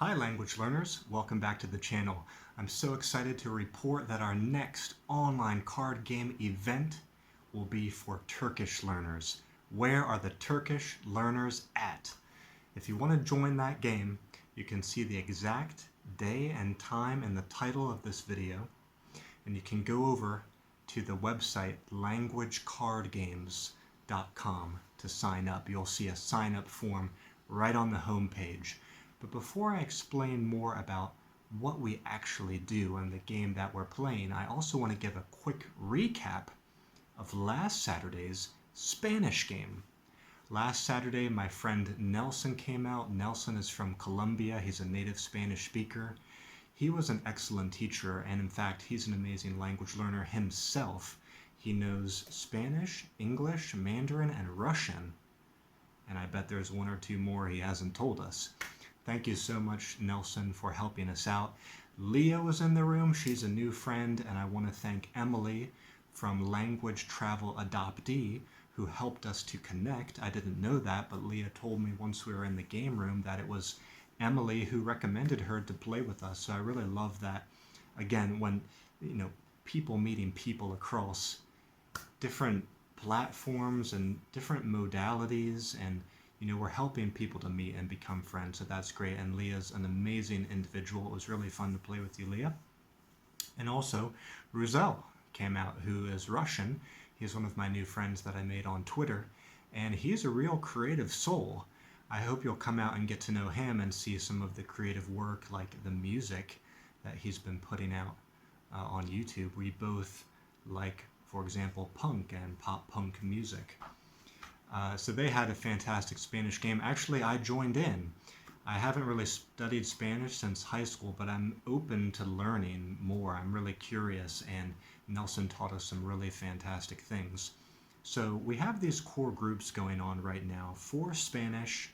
Hi language learners, welcome back to the channel. I'm so excited to report that our next online card game event will be for Turkish learners. Where are the Turkish learners at? If you want to join that game, you can see the exact day and time in the title of this video, and you can go over to the website languagecardgames.com to sign up. You'll see a sign up form right on the home page. But before I explain more about what we actually do in the game that we're playing, I also want to give a quick recap of last Saturday's Spanish game. Last Saturday, my friend Nelson came out. Nelson is from Colombia. He's a native Spanish speaker. He was an excellent teacher, and in fact, he's an amazing language learner himself. He knows Spanish, English, Mandarin, and Russian. And I bet there's one or two more he hasn't told us. Thank you so much, Nelson, for helping us out. Leah was in the room. She's a new friend, and I want to thank Emily from Language Travel Adoptee, who helped us to connect. I didn't know that, but Leah told me once we were in the game room that it was Emily who recommended her to play with us. So I really love that. Again, when people meeting people across different platforms and different modalities, and we're helping people to meet and become friends, so that's great. And Leah's an amazing individual. It was really fun to play with you, Leah. And also, Ruzel came out, who is Russian. He's one of my new friends that I made on Twitter, and he's a real creative soul. I hope you'll come out and get to know him and see some of the creative work, like the music that he's been putting out on YouTube. We both like, for example, punk and pop punk music. So they had a fantastic Spanish game. Actually, I joined in. I haven't really studied Spanish since high school, but I'm open to learning more. I'm really curious, and Nelson taught us some really fantastic things. So we have these core groups going on right now for Spanish,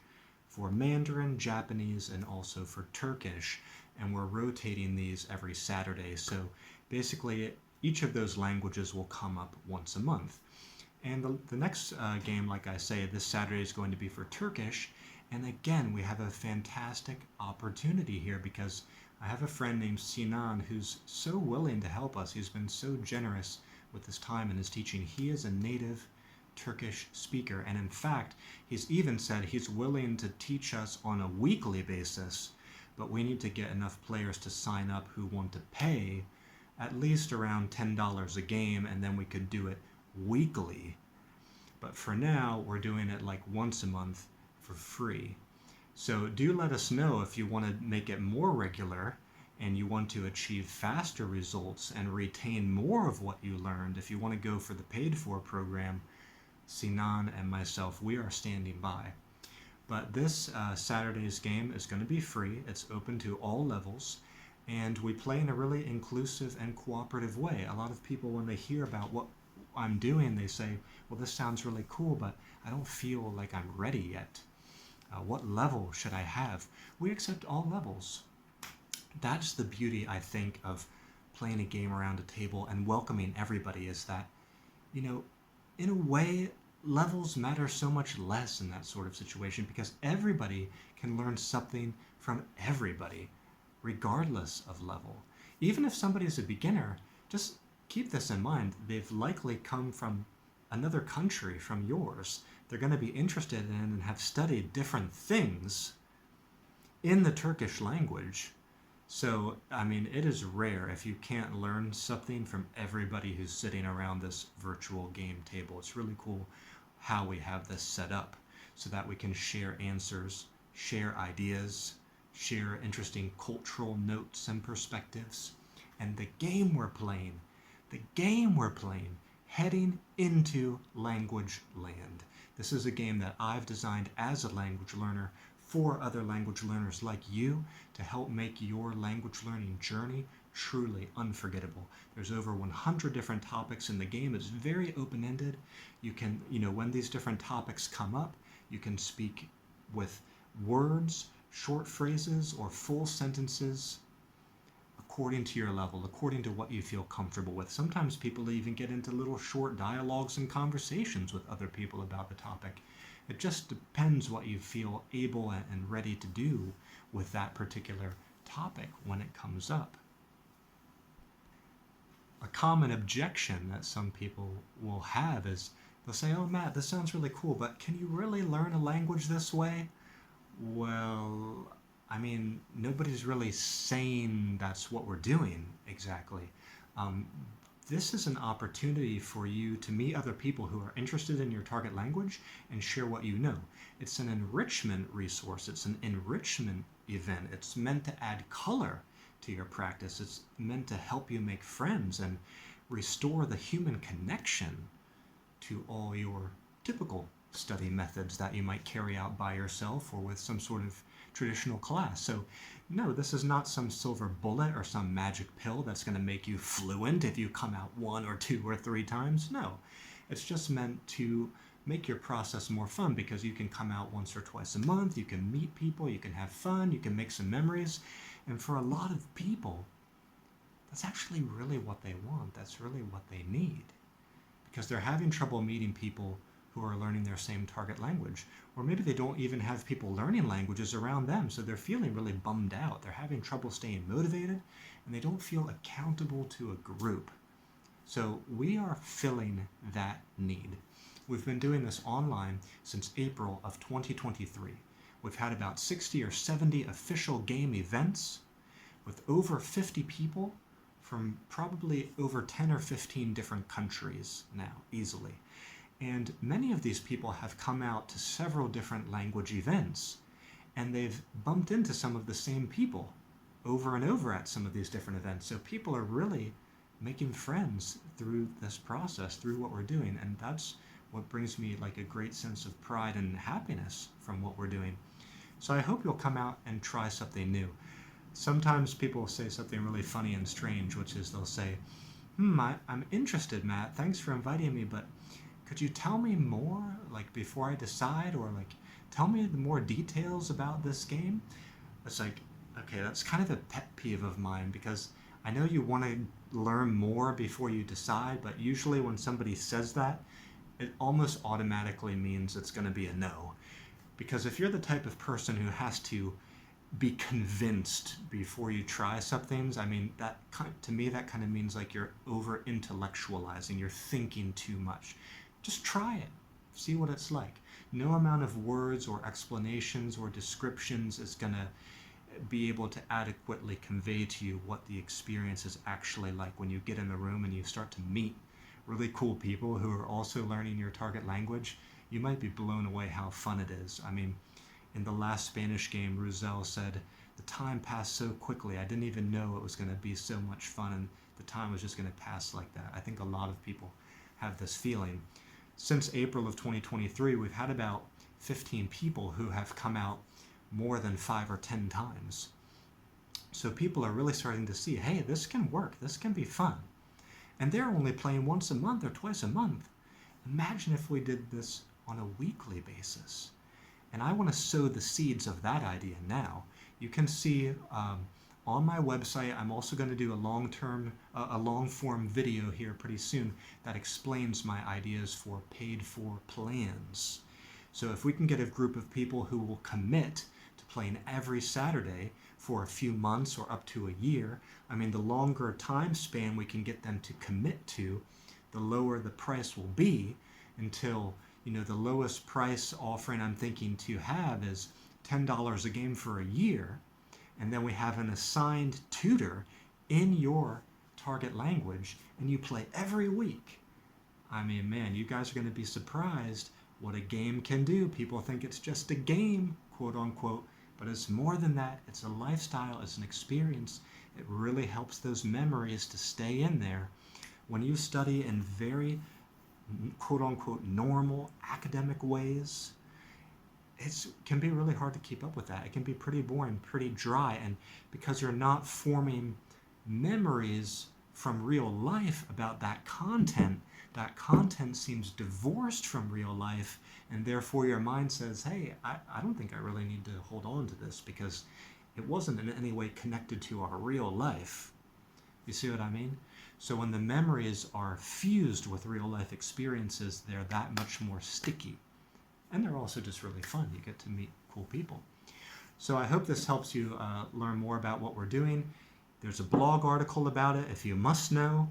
for Mandarin, Japanese, and also for Turkish, and we're rotating these every Saturday. So basically, each of those languages will come up once a month. And the next game, like I say, this Saturday is going to be for Turkish. And again, we have a fantastic opportunity here because I have a friend named Sinan who's so willing to help us. He's been so generous with his time and his teaching. He is a native Turkish speaker. And in fact, he's even said he's willing to teach us on a weekly basis. But we need to get enough players to sign up who want to pay at least around $10 a game, and then we could do it weekly. But for now, we're doing it like once a month for free. So do let us know if you want to make it more regular and you want to achieve faster results and retain more of what you learned. If you want to go for the paid for program, Sinan and myself, we are standing by. But this Saturday's game is going to be free. It's open to all levels. And we play in a really inclusive and cooperative way. A lot of people, when they hear about what I'm doing, they say, well, this sounds really cool, but I don't feel like I'm ready yet. What level should I have? We accept all levels. That's the beauty, I think, of playing a game around a table and welcoming everybody, is that, in a way, levels matter so much less in that sort of situation because everybody can learn something from everybody, regardless of level. Even if somebody's a beginner, just keep this in mind. They've likely come from another country from yours. They're going to be interested in and have studied different things in the Turkish language. So, it is rare if you can't learn something from everybody who's sitting around this virtual game table. It's really cool how we have this set up so that we can share answers, share ideas, share interesting cultural notes and perspectives. And the game we're playing, heading into language land. This is a game that I've designed as a language learner for other language learners like you to help make your language learning journey truly unforgettable. There's over 100 different topics in the game. It's very open-ended. You can, when these different topics come up, you can speak with words, short phrases, or full sentences according to your level, according to what you feel comfortable with. Sometimes people even get into little short dialogues and conversations with other people about the topic. It just depends what you feel able and ready to do with that particular topic when it comes up. A common objection that some people will have is they'll say, "Oh, Matt, this sounds really cool, but can you really learn a language this way?" Well, I mean, nobody's really saying that's what we're doing exactly. Um, this is an opportunity for you to meet other people who are interested in your target language and share what you know. It's an enrichment resource. It's an enrichment event. It's meant to add color to your practice. It's meant to help you make friends and restore the human connection to all your typical study methods that you might carry out by yourself or with some sort of traditional class. So no, this is not some silver bullet or some magic pill that's going to make you fluent if you come out 1 or 2 or 3 times. No, it's just meant to make your process more fun because you can come out once or twice a month, you can meet people, you can have fun, you can make some memories. And for a lot of people, that's actually really what they want. That's really what they need. Because they're having trouble meeting people who are learning their same target language. Or maybe they don't even have people learning languages around them, so they're feeling really bummed out. They're having trouble staying motivated, and they don't feel accountable to a group. So we are filling that need. We've been doing this online since April of 2023. We've had about 60 or 70 official game events with over 50 people from probably over 10 or 15 different countries now, easily. And many of these people have come out to several different language events, and they've bumped into some of the same people over and over at some of these different events. So people are really making friends through this process, through what we're doing, and that's what brings me like a great sense of pride and happiness from what we're doing. So I hope you'll come out and try something new. Sometimes people say something really funny and strange, which is they'll say, I'm interested, Matt. Thanks for inviting me, but could you tell me more, like, before I decide, or like, tell me more details about this game? It's like, okay, that's kind of a pet peeve of mine because I know you want to learn more before you decide, but usually when somebody says that, it almost automatically means it's going to be a no. Because if you're the type of person who has to be convinced before you try some things, I mean, to me that kind of means like you're over intellectualizing, you're thinking too much. Just try it, see what it's like. No amount of words or explanations or descriptions is going to be able to adequately convey to you what the experience is actually like when you get in the room and you start to meet really cool people who are also learning your target language. You might be blown away how fun it is. I mean, in the last Spanish game, Ruzel said, "The time passed so quickly, I didn't even know it was going to be so much fun, and the time was just going to pass like that." I think a lot of people have this feeling. Since April of 2023, we've had about 15 people who have come out more than 5 or 10 times. So people are really starting to see, hey, this can work, this can be fun. And they're only playing once a month or twice a month. Imagine if we did this on a weekly basis. And I want to sow the seeds of that idea now. You can see on my website, I'm also going to do a long-form video here pretty soon that explains my ideas for paid-for plans. So if we can get a group of people who will commit to playing every Saturday for a few months or up to a year, I mean, the longer time span we can get them to commit to, the lower the price will be until, the lowest price offering I'm thinking to have is $10 a game for a year. And then we have an assigned tutor in your target language, and you play every week. I mean, man, you guys are going to be surprised what a game can do. People think it's just a game, quote unquote, but it's more than that. It's a lifestyle, it's an experience. It really helps those memories to stay in there. When you study in very, quote unquote, normal academic ways, it can be really hard to keep up with that. It can be pretty boring, pretty dry, and because you're not forming memories from real life about that content seems divorced from real life, and therefore your mind says, hey, I don't think I really need to hold on to this because it wasn't in any way connected to our real life. You see what I mean? So when the memories are fused with real life experiences, they're that much more sticky. and they're also just really fun. You get to meet cool people. So I hope this helps you learn more about what we're doing. There's a blog article about it if you must know,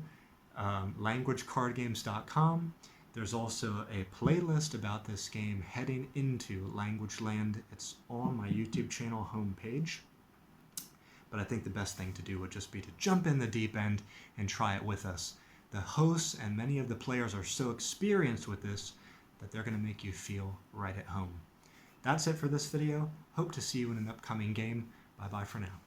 languagecardgames.com. There's also a playlist about this game heading into Language Land. It's on my YouTube channel homepage. But I think the best thing to do would just be to jump in the deep end and try it with us. The hosts and many of the players are so experienced with this that they're going to make you feel right at home. That's it for this video. Hope to see you in an upcoming game. Bye-bye for now.